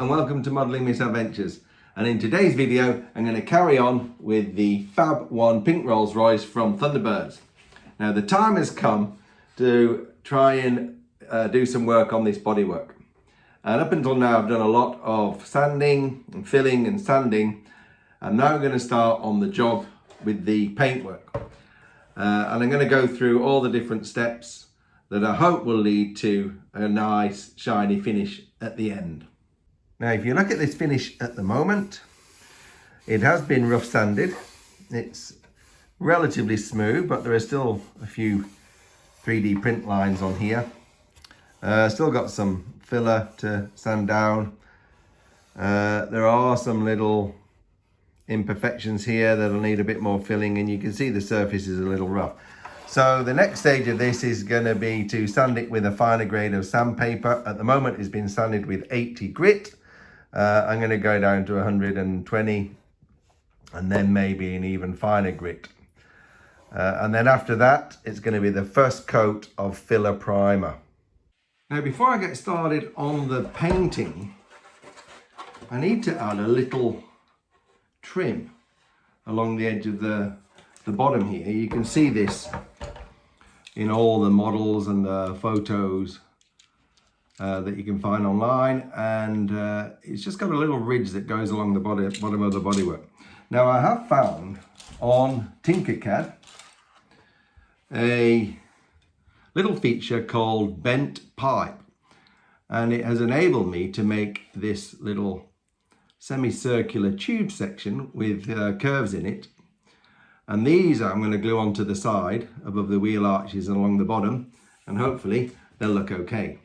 and welcome to Modelling Misadventures. And in today's video I'm going to carry on with the FAB 1 pink Rolls Royce from Thunderbirds. Now the time has come to try and do some work on this bodywork. And up until now I've done a lot of sanding and filling and sanding. I'm now going to start on the job with the paintwork. And I'm going to go through all the different steps that I hope will lead to a nice shiny finish at the end. Now if you look at this finish at the moment, it has been rough sanded. It's relatively smooth, but there are still a few 3D print lines on here. Still got some filler to sand down. There are some little imperfections here that'll need a bit more filling, and you can see the surface is a little rough. So the next stage of this is going to be to sand it with a finer grade of sandpaper. At the moment it's been sanded with 80 grit. I'm going to go down to 120 and then maybe an even finer grit. And then after that it's going to be the first coat of filler primer. Now before I get started on the painting, I need to add a little trim along the edge of the bottom here. You can see this in all the models and the photos that you can find online, and it's just got a little ridge that goes along the bottom of the bodywork. Now I have found on Tinkercad a little feature called bent pipe, and it has enabled me to make this little semicircular tube section with curves in it. And these I'm going to glue onto the side above the wheel arches and along the bottom, and hopefully they'll look okay.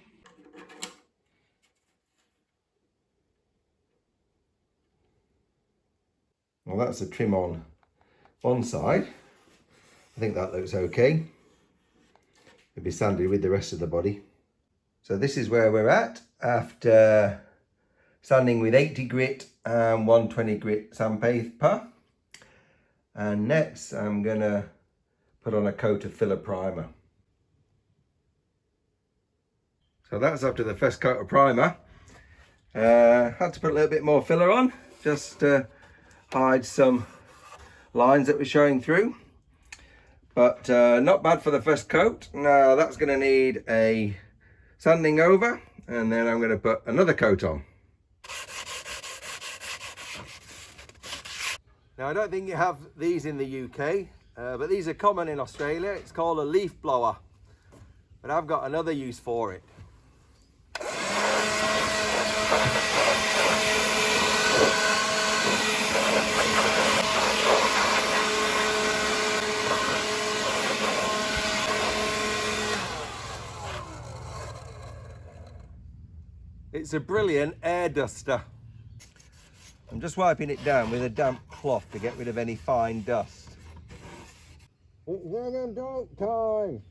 Well, that's a trim on one side. I think that looks okay. It'll be sanded with the rest of the body. So this is where we're at after sanding with 80 grit and 120 grit sandpaper. And next I'm gonna put on a coat of filler primer. So that's after the first coat of primer. Had to put a little bit more filler on just to hide some lines that were showing through. But not bad for the first coat. Now that's gonna need a sanding over, and then I'm gonna put another coat on. Now I don't think you have these in the UK, but these are common in Australia. It's called a leaf blower, but I've got another use for it. It's a brilliant air duster. I'm just wiping it down with a damp cloth to get rid of any fine dust. It's second coat time.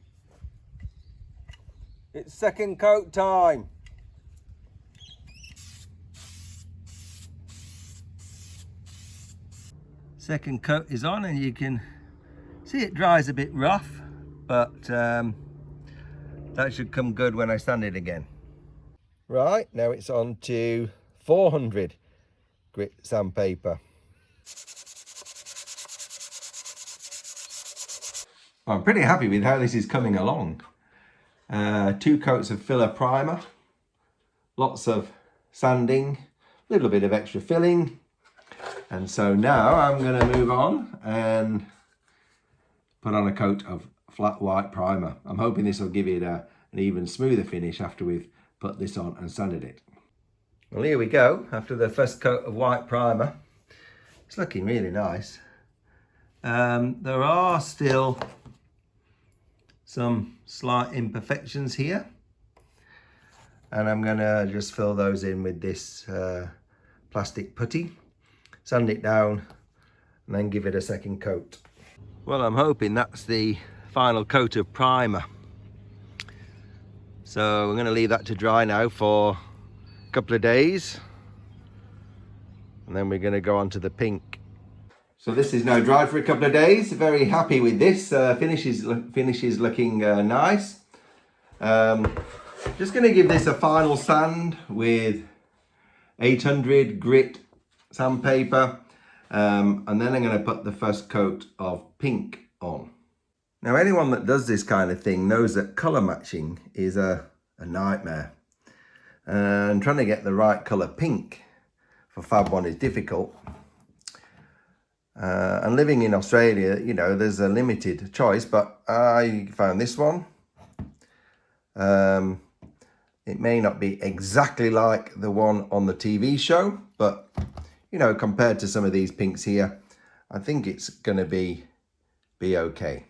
It's second coat time. Second coat is on, and you can see it dries a bit rough, but that should come good when I sand it again. Right, now it's on to 400 grit sandpaper. I'm pretty happy with how this is coming along. 2 coats of filler primer, lots of sanding, a little bit of extra filling, and so now I'm going to move on and put on a coat of flat white primer. I'm hoping this will give it an even smoother finish after we've put this on and sanded it. Well, here we go after the first coat of white primer. It's looking really nice. There are still some slight imperfections here, and I'm gonna just fill those in with this plastic putty, sand it down, and then give it a second coat. Well, I'm hoping that's the final coat of primer. So we're going to leave that to dry now for a couple of days, and then we're going to go on to the pink. So this is now dried for a couple of days. Very happy with this. Finish is looking nice. Just going to give this a final sand with 800 grit sandpaper, and then I'm going to put the first coat of pink on. Now, anyone that does this kind of thing knows that colour matching is a nightmare, and trying to get the right colour pink for Fab 1 is difficult. And living in Australia, you know, there's a limited choice, but I found this one. It may not be exactly like the one on the TV show, but, you know, compared to some of these pinks here, I think it's going to be okay.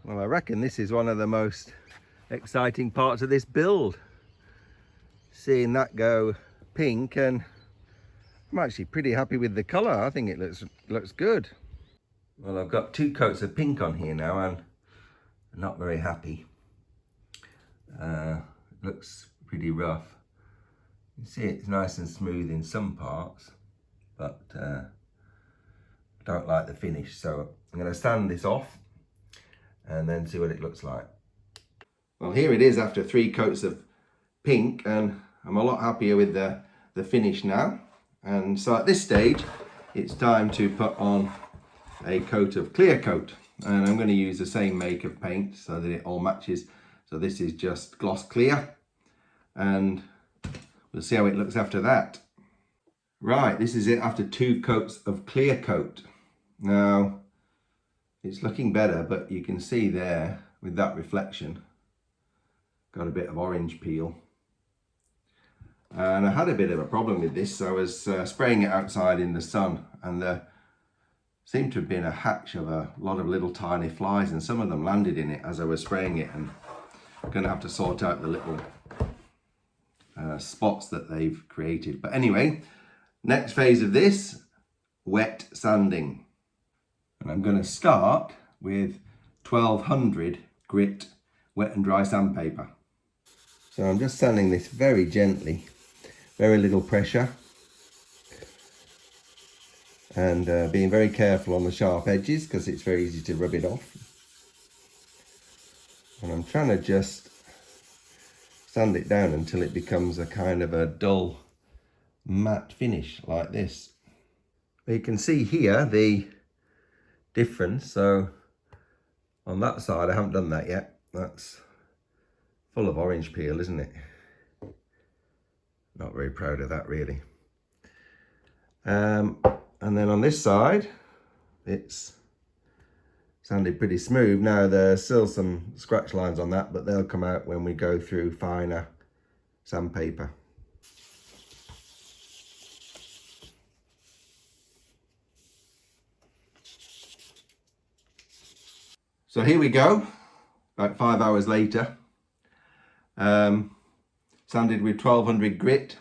Well, I reckon this is one of the most exciting parts of this build. Seeing that go pink, and I'm actually pretty happy with the colour. I think it looks good. Well, I've got 2 coats of pink on here now, and I'm not very happy. It looks pretty rough. You see it's nice and smooth in some parts, but I don't like the finish. So I'm going to sand this off and then see what it looks like. Well, here it is after 3 coats of pink, and I'm a lot happier with the finish now. And so at this stage, it's time to put on a coat of clear coat. And I'm going to use the same make of paint so that it all matches. So this is just gloss clear, and we'll see how it looks after that. Right, this is it after 2 coats of clear coat. Now, it's looking better, but you can see there with that reflection, got a bit of orange peel. And I had a bit of a problem with this. I was spraying it outside in the sun, and there seemed to have been a hatch of a lot of little tiny flies, and some of them landed in it as I was spraying it, and I'm going to have to sort out the little spots that they've created. But anyway, next phase of this, wet sanding. And I'm going to start with 1200 grit wet and dry sandpaper. So I'm just sanding this very gently, very little pressure, and being very careful on the sharp edges because it's very easy to rub it off. And I'm trying to just sand it down until it becomes a kind of a dull matte finish like this. But you can see here the difference. So on that side, I haven't done that yet. That's full of orange peel, isn't it? Not very proud of that, really. And then on this side, it's sanded pretty smooth. Now there's still some scratch lines on that, but they'll come out when we go through finer sandpaper. So here we go, about 5 hours later. Sanded with 1200 grit.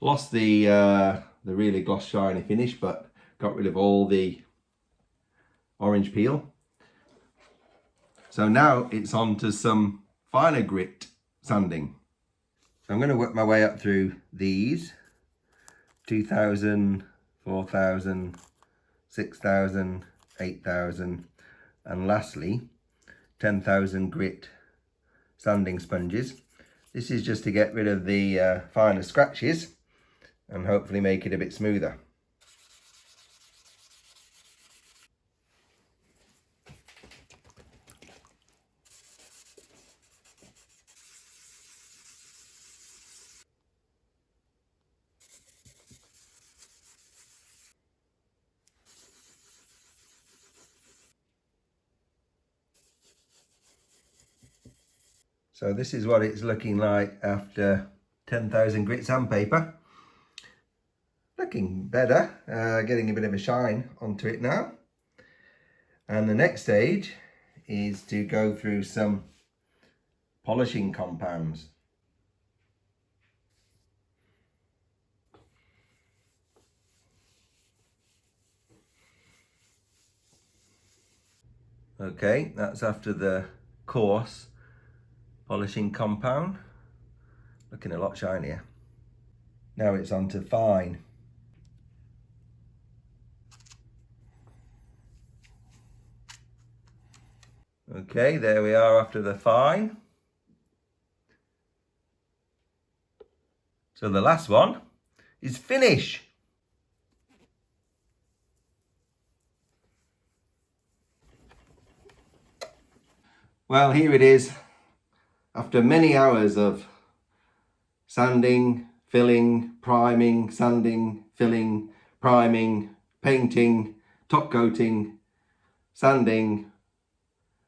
Lost the really gloss shiny finish, but got rid of all the orange peel. So now it's on to some finer grit sanding. So I'm going to work my way up through these 2000, 4000, 6000, 8000, and lastly 10,000 grit sanding sponges. This is just to get rid of the finer scratches and hopefully make it a bit smoother. So this is what it's looking like after 10,000 grit sandpaper. Looking better, getting a bit of a shine onto it now. And the next stage is to go through some polishing compounds. Okay, that's after the coarse polishing compound, looking a lot shinier. Now it's on to fine. Okay, there we are after the fine. So the last one is finish. Well, here it is. After many hours of sanding, filling, priming, sanding, filling, priming, painting, top coating, sanding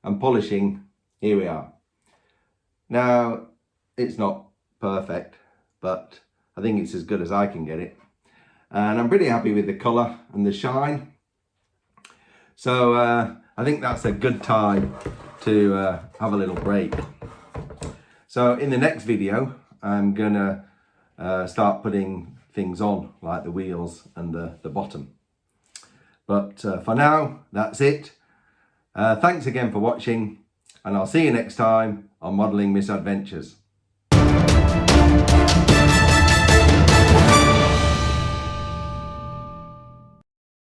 and polishing, here we are. Now, it's not perfect, but I think it's as good as I can get it. And I'm pretty happy with the colour and the shine. So I think that's a good time to have a little break. So in the next video, I'm gonna start putting things on, like the wheels and the bottom. But for now, that's it. Thanks again for watching, and I'll see you next time on Modelling Misadventures.